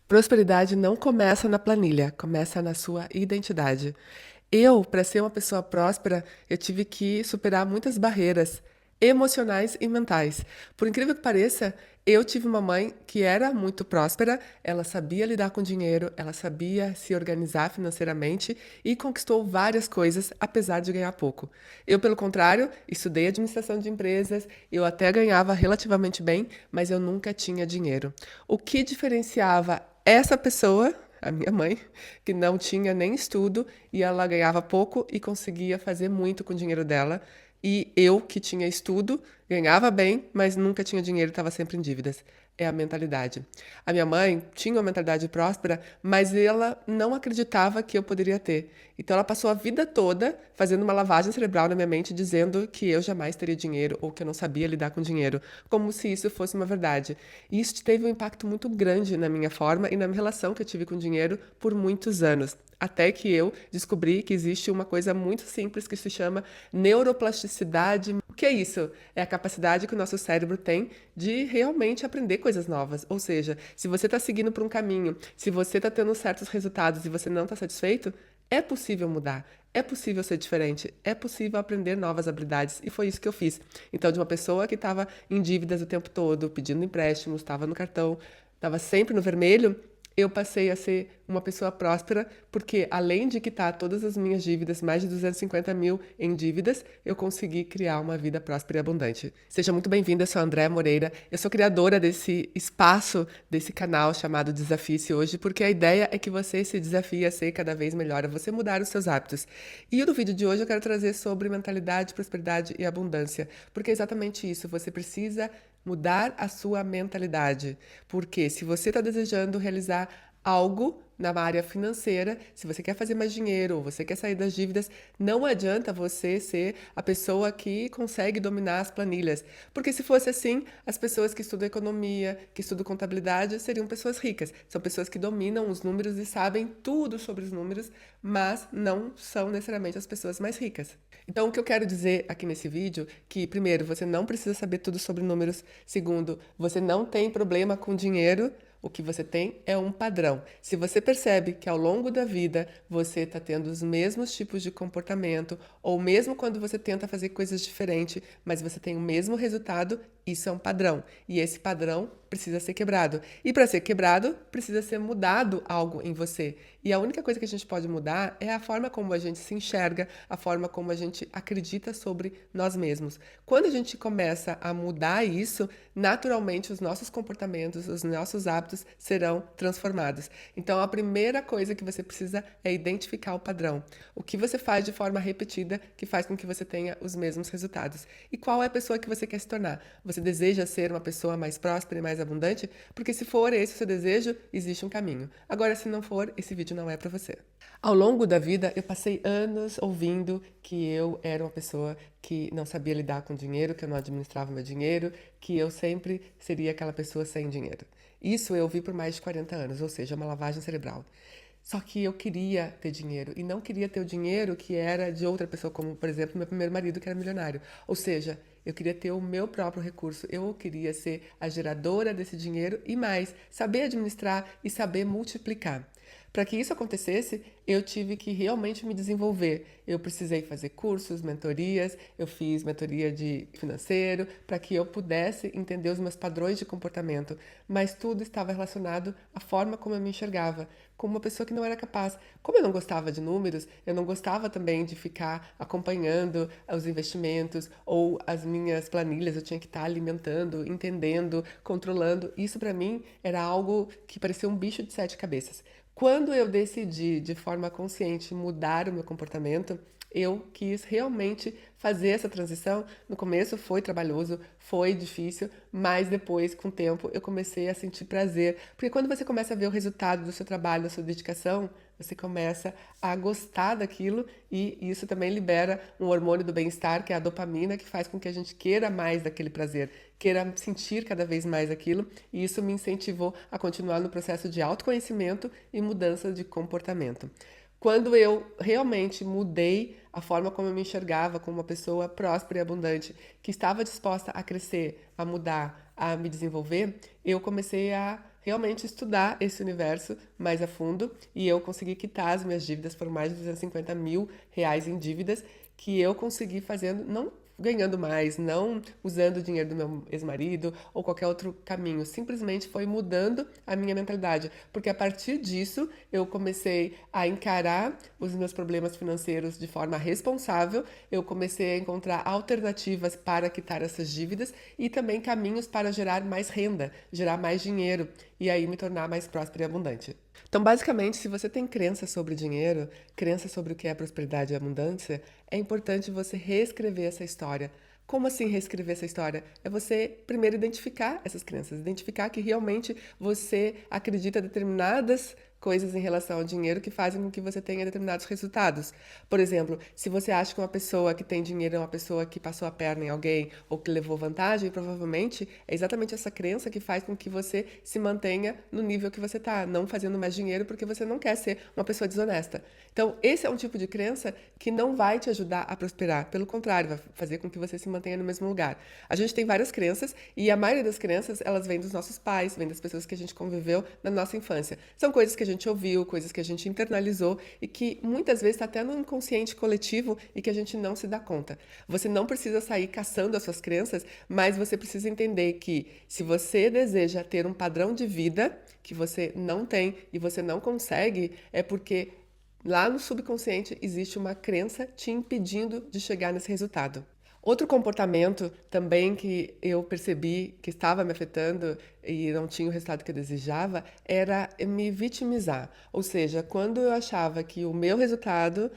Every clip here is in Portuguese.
Prosperidade não começa na planilha, começa na sua identidade. Para ser uma pessoa próspera, eu tive que superar muitas barreiras emocionais e mentais. Por incrível que pareça, eu tive uma mãe que era muito próspera, ela sabia lidar com dinheiro, ela sabia se organizar financeiramente e conquistou várias coisas, apesar de ganhar pouco. Eu, pelo contrário, estudei administração de empresas, eu até ganhava relativamente bem, mas eu nunca tinha dinheiro. O que diferenciava essa pessoa, a minha mãe, que não tinha nem estudo e ela ganhava pouco e conseguia fazer muito com o dinheiro dela. E eu, que tinha estudo, ganhava bem, mas nunca tinha dinheiro e estava sempre em dívidas. É a mentalidade. A minha mãe tinha uma mentalidade próspera, mas ela não acreditava que eu poderia ter. Então ela passou a vida toda fazendo uma lavagem cerebral na minha mente, dizendo que eu jamais teria dinheiro ou que eu não sabia lidar com dinheiro, como se isso fosse uma verdade. E isso teve um impacto muito grande na minha forma e na minha relação que eu tive com o dinheiro por muitos anos. Até que eu descobri que existe uma coisa muito simples que se chama neuroplasticidade. O que é isso? É a capacidade que o nosso cérebro tem de realmente aprender coisas novas. Ou seja, se você está seguindo por um caminho, se você está tendo certos resultados e você não está satisfeito, é possível mudar. É possível ser diferente, é possível aprender novas habilidades e foi isso que eu fiz. Então, de uma pessoa que estava em dívidas o tempo todo, pedindo empréstimos, estava no cartão, estava sempre no vermelho, eu passei a ser uma pessoa próspera, porque além de quitar todas as minhas dívidas, mais de 250 mil em dívidas, eu consegui criar uma vida próspera e abundante. Seja muito bem-vinda, eu sou a Andréa Moreira, eu sou criadora desse espaço, desse canal chamado Desafie-se Hoje, porque a ideia é que você se desafie a ser cada vez melhor, a você mudar os seus hábitos. E no vídeo de hoje eu quero trazer sobre mentalidade, prosperidade e abundância, porque é exatamente isso, você precisa mudar a sua mentalidade. Porque se você está desejando realizar algo na área financeira, se você quer fazer mais dinheiro ou você quer sair das dívidas, não adianta você ser a pessoa que consegue dominar as planilhas. Porque se fosse assim, as pessoas que estudam economia, que estudam contabilidade, seriam pessoas ricas. São pessoas que dominam os números e sabem tudo sobre os números, mas não são necessariamente as pessoas mais ricas. Então, o que eu quero dizer aqui nesse vídeo, que primeiro, você não precisa saber tudo sobre números. Segundo, você não tem problema com dinheiro. O que você tem é um padrão. Se você percebe que ao longo da vida você está tendo os mesmos tipos de comportamento, ou mesmo quando você tenta fazer coisas diferentes, mas você tem o mesmo resultado, isso é um padrão. E esse padrão precisa ser quebrado. E para ser quebrado, precisa ser mudado algo em você. E a única coisa que a gente pode mudar é a forma como a gente se enxerga, a forma como a gente acredita sobre nós mesmos. Quando a gente começa a mudar isso, naturalmente os nossos comportamentos, os nossos hábitos serão transformados. Então a primeira coisa que você precisa é identificar o padrão. O que você faz de forma repetida que faz com que você tenha os mesmos resultados. E qual é a pessoa que você quer se tornar? Você deseja ser uma pessoa mais próspera e mais abundante? Porque se for esse o seu desejo, existe um caminho. Agora, se não for, esse vídeo não é para você. Ao longo da vida, eu passei anos ouvindo que eu era uma pessoa que não sabia lidar com dinheiro, que eu não administrava meu dinheiro, que eu sempre seria aquela pessoa sem dinheiro. Isso eu ouvi por mais de 40 anos, ou seja, uma lavagem cerebral. Só que eu queria ter dinheiro e não queria ter o dinheiro que era de outra pessoa, como por exemplo meu primeiro marido que era milionário. Ou seja, eu queria ter o meu próprio recurso, eu queria ser a geradora desse dinheiro e mais, saber administrar e saber multiplicar. Para que isso acontecesse, eu tive que realmente me desenvolver. Eu precisei fazer cursos, mentorias, eu fiz mentoria de financeiro para que eu pudesse entender os meus padrões de comportamento, mas tudo estava relacionado à forma como eu me enxergava, como uma pessoa que não era capaz. Como eu não gostava de números, eu não gostava também de ficar acompanhando os investimentos ou as minhas planilhas, eu tinha que estar alimentando, entendendo, controlando. Isso para mim era algo que parecia um bicho de sete cabeças. Quando eu decidi de forma consciente mudar o meu comportamento, eu quis realmente fazer essa transição. No começo foi trabalhoso, foi difícil, mas depois, com o tempo, eu comecei a sentir prazer. Porque quando você começa a ver o resultado do seu trabalho, da sua dedicação, você começa a gostar daquilo e isso também libera um hormônio do bem-estar, que é a dopamina, que faz com que a gente queira mais daquele prazer, queira sentir cada vez mais aquilo, e isso me incentivou a continuar no processo de autoconhecimento e mudança de comportamento. Quando eu realmente mudei a forma como eu me enxergava como uma pessoa próspera e abundante, que estava disposta a crescer, a mudar, a me desenvolver, eu comecei a realmente estudar esse universo mais a fundo e eu consegui quitar as minhas dívidas, foram mais de 250 mil reais em dívidas que eu consegui fazendo, não ganhando mais, não usando o dinheiro do meu ex-marido ou qualquer outro caminho. Simplesmente foi mudando a minha mentalidade. Porque a partir disso eu comecei a encarar os meus problemas financeiros de forma responsável, eu comecei a encontrar alternativas para quitar essas dívidas e também caminhos para gerar mais renda, gerar mais dinheiro e aí me tornar mais próspera e abundante. Então, basicamente, se você tem crença sobre dinheiro, crença sobre o que é prosperidade e abundância, é importante você reescrever essa história. Como assim reescrever essa história? É você primeiro identificar essas crenças, identificar que realmente você acredita em determinadas coisas em relação ao dinheiro que fazem com que você tenha determinados resultados. Por exemplo, se você acha que uma pessoa que tem dinheiro é uma pessoa que passou a perna em alguém ou que levou vantagem, provavelmente é exatamente essa crença que faz com que você se mantenha no nível que você está, não fazendo mais dinheiro porque você não quer ser uma pessoa desonesta. Então, esse é um tipo de crença que não vai te ajudar a prosperar. Pelo contrário, vai fazer com que você se mantenha no mesmo lugar. A gente tem várias crenças e a maioria das crenças, elas vêm dos nossos pais, vêm das pessoas que a gente conviveu na nossa infância. São coisas que a gente ouviu, coisas que a gente internalizou e que muitas vezes está até no inconsciente coletivo e que a gente não se dá conta. Você não precisa sair caçando as suas crenças, mas você precisa entender que se você deseja ter um padrão de vida que você não tem e você não consegue, é porque lá no subconsciente existe uma crença te impedindo de chegar nesse resultado. Outro comportamento também que eu percebi que estava me afetando e não tinha o resultado que eu desejava era me vitimizar. Ou seja, quando eu achava que o meu resultado,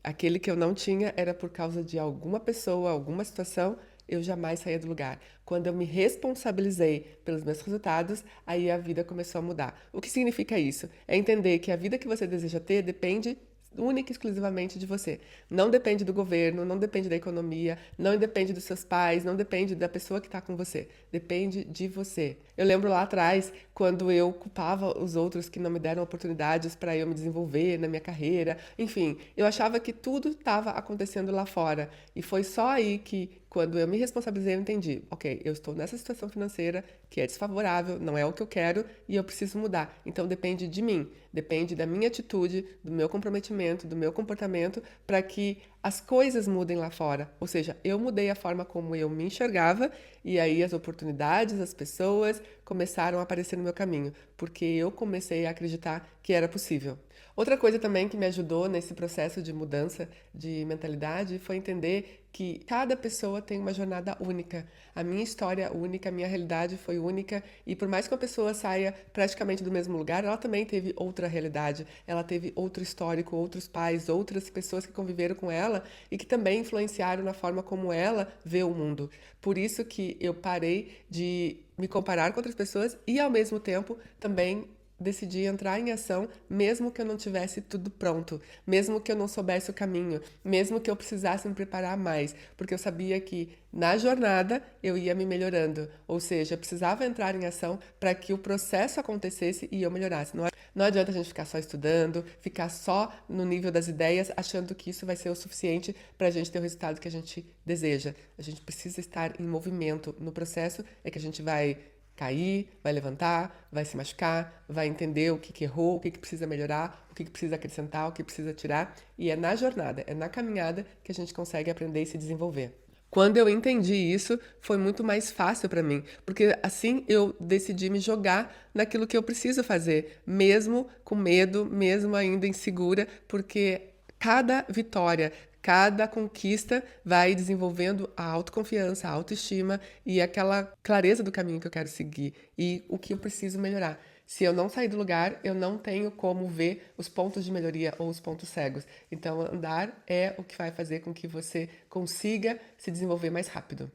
aquele que eu não tinha, era por causa de alguma pessoa, alguma situação, eu jamais saía do lugar. Quando eu me responsabilizei pelos meus resultados, aí a vida começou a mudar. O que significa isso? É entender que a vida que você deseja ter depende única e exclusivamente de você. Não depende do governo, não depende da economia, não depende dos seus pais, não depende da pessoa que está com você. Depende de você. Eu lembro lá atrás, quando eu culpava os outros que não me deram oportunidades para eu me desenvolver na minha carreira. Enfim, eu achava que tudo estava acontecendo lá fora. E foi só aí que, quando eu me responsabilizei, eu entendi. Ok, eu estou nessa situação financeira que é desfavorável, não é o que eu quero e eu preciso mudar. Então depende de mim, depende da minha atitude, do meu comprometimento, do meu comportamento, para que as coisas mudem lá fora. Ou seja, eu mudei a forma como eu me enxergava e aí as oportunidades, as pessoas começaram a aparecer no meu caminho, porque eu comecei a acreditar que era possível. Outra coisa também que me ajudou nesse processo de mudança de mentalidade foi entender que cada pessoa tem uma jornada única. A minha história única, a minha realidade foi única e por mais que uma pessoa saia praticamente do mesmo lugar, ela também teve outra realidade, ela teve outro histórico, outros pais, outras pessoas que conviveram com ela e que também influenciaram na forma como ela vê o mundo. Por isso que eu parei de me comparar com outras pessoas e ao mesmo tempo também decidi entrar em ação, mesmo que eu não tivesse tudo pronto, mesmo que eu não soubesse o caminho, mesmo que eu precisasse me preparar mais, porque eu sabia que na jornada eu ia me melhorando, ou seja, eu precisava entrar em ação para que o processo acontecesse e eu melhorasse. Não adianta a gente ficar só estudando, ficar só no nível das ideias, achando que isso vai ser o suficiente para a gente ter o resultado que a gente deseja. A gente precisa estar em movimento. No processo é que a gente vai cair, vai levantar, vai se machucar, vai entender o que errou, o que precisa melhorar, o que precisa acrescentar, o que precisa tirar. E é na jornada, é na caminhada que a gente consegue aprender e se desenvolver. Quando eu entendi isso, foi muito mais fácil para mim, porque assim eu decidi me jogar naquilo que eu preciso fazer, mesmo com medo, mesmo ainda insegura, porque cada vitória, cada conquista vai desenvolvendo a autoconfiança, a autoestima e aquela clareza do caminho que eu quero seguir e o que eu preciso melhorar. Se eu não sair do lugar, eu não tenho como ver os pontos de melhoria ou os pontos cegos. Então, andar é o que vai fazer com que você consiga se desenvolver mais rápido.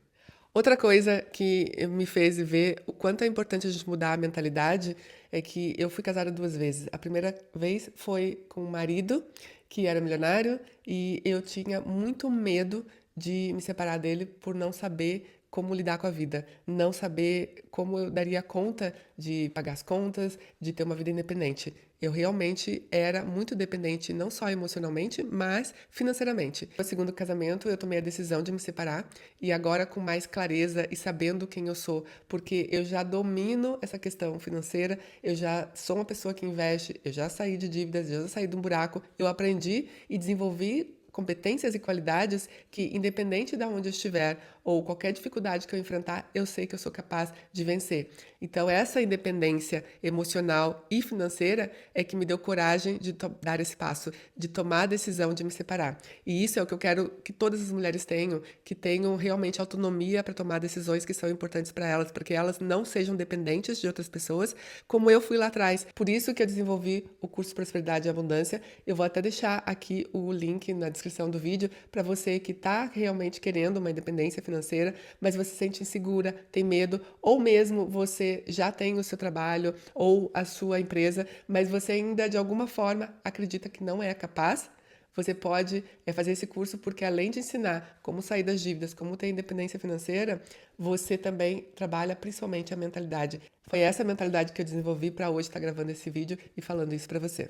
Outra coisa que me fez ver o quanto é importante a gente mudar a mentalidade é que eu fui casada duas vezes. A primeira vez foi com um marido que era milionário e eu tinha muito medo de me separar dele por não saber como lidar com a vida, não saber como eu daria conta de pagar as contas, de ter uma vida independente. Eu realmente era muito dependente, não só emocionalmente, mas financeiramente. No segundo casamento, eu tomei a decisão de me separar e agora com mais clareza e sabendo quem eu sou, porque eu já domino essa questão financeira, eu já sou uma pessoa que investe, eu já saí de dívidas, eu já saí de um buraco, eu aprendi e desenvolvi competências e qualidades que, independente de onde eu estiver ou qualquer dificuldade que eu enfrentar, eu sei que eu sou capaz de vencer. Então, essa independência emocional e financeira é que me deu coragem de dar esse passo, de tomar a decisão de me separar. E isso é o que eu quero que todas as mulheres tenham, que tenham realmente autonomia para tomar decisões que são importantes para elas, porque elas não sejam dependentes de outras pessoas, como eu fui lá atrás. Por isso que eu desenvolvi o curso Prosperidade e Abundância. Eu vou até deixar aqui o link na descrição do vídeo para você que está realmente querendo uma independência financeira, mas você se sente insegura, tem medo, ou mesmo você já tem o seu trabalho ou a sua empresa, mas você ainda de alguma forma acredita que não é capaz. Você pode fazer esse curso porque, além de ensinar como sair das dívidas, como ter independência financeira, você também trabalha principalmente a mentalidade. Foi essa mentalidade que eu desenvolvi para hoje estar gravando esse vídeo e falando isso para você.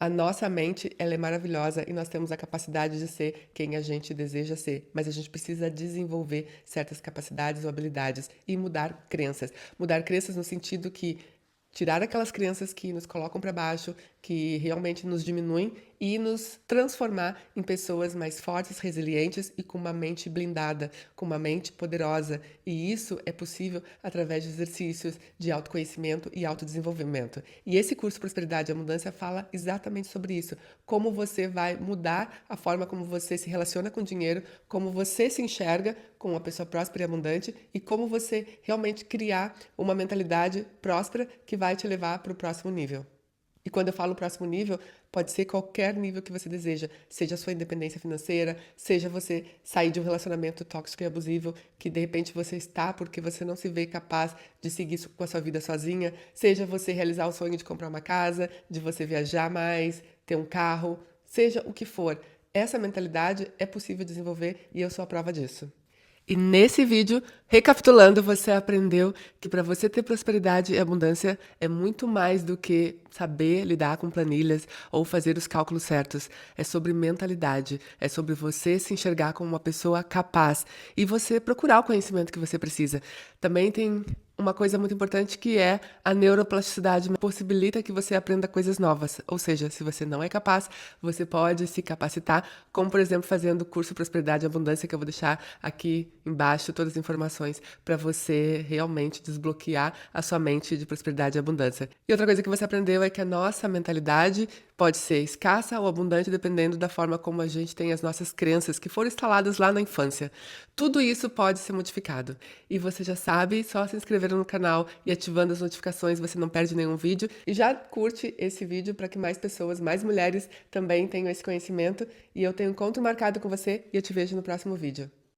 A nossa mente, ela é maravilhosa e nós temos a capacidade de ser quem a gente deseja ser, mas a gente precisa desenvolver certas capacidades ou habilidades e mudar crenças. Mudar crenças no sentido que tirar aquelas crenças que nos colocam para baixo, que realmente nos diminuem e nos transformar em pessoas mais fortes, resilientes e com uma mente blindada, com uma mente poderosa. E isso é possível através de exercícios de autoconhecimento e autodesenvolvimento. E esse curso Prosperidade e Abundância fala exatamente sobre isso. Como você vai mudar a forma como você se relaciona com o dinheiro, como você se enxerga como uma pessoa próspera e abundante e como você realmente criar uma mentalidade próspera que vai te levar para o próximo nível. E quando eu falo próximo nível, pode ser qualquer nível que você deseja, seja a sua independência financeira, seja você sair de um relacionamento tóxico e abusivo que de repente você está porque você não se vê capaz de seguir com a sua vida sozinha, seja você realizar o sonho de comprar uma casa, de você viajar mais, ter um carro, seja o que for. Essa mentalidade é possível desenvolver e eu sou a prova disso. E nesse vídeo, recapitulando, você aprendeu que para você ter prosperidade e abundância é muito mais do que saber lidar com planilhas ou fazer os cálculos certos. É sobre mentalidade, é sobre você se enxergar como uma pessoa capaz e você procurar o conhecimento que você precisa. Também tem uma coisa muito importante que é a neuroplasticidade, possibilita que você aprenda coisas novas. Ou seja, se você não é capaz, você pode se capacitar, como por exemplo fazendo o curso Prosperidade e Abundância, que eu vou deixar aqui embaixo todas as informações para você realmente desbloquear a sua mente de prosperidade e abundância. E outra coisa que você aprendeu é que a nossa mentalidade pode ser escassa ou abundante dependendo da forma como a gente tem as nossas crenças que foram instaladas lá na infância. Tudo isso pode ser modificado. E você já sabe, só se inscrever no canal e ativando as notificações, você não perde nenhum vídeo. E já curte esse vídeo para que mais pessoas, mais mulheres também tenham esse conhecimento. E eu tenho um encontro marcado com você e eu te vejo no próximo vídeo.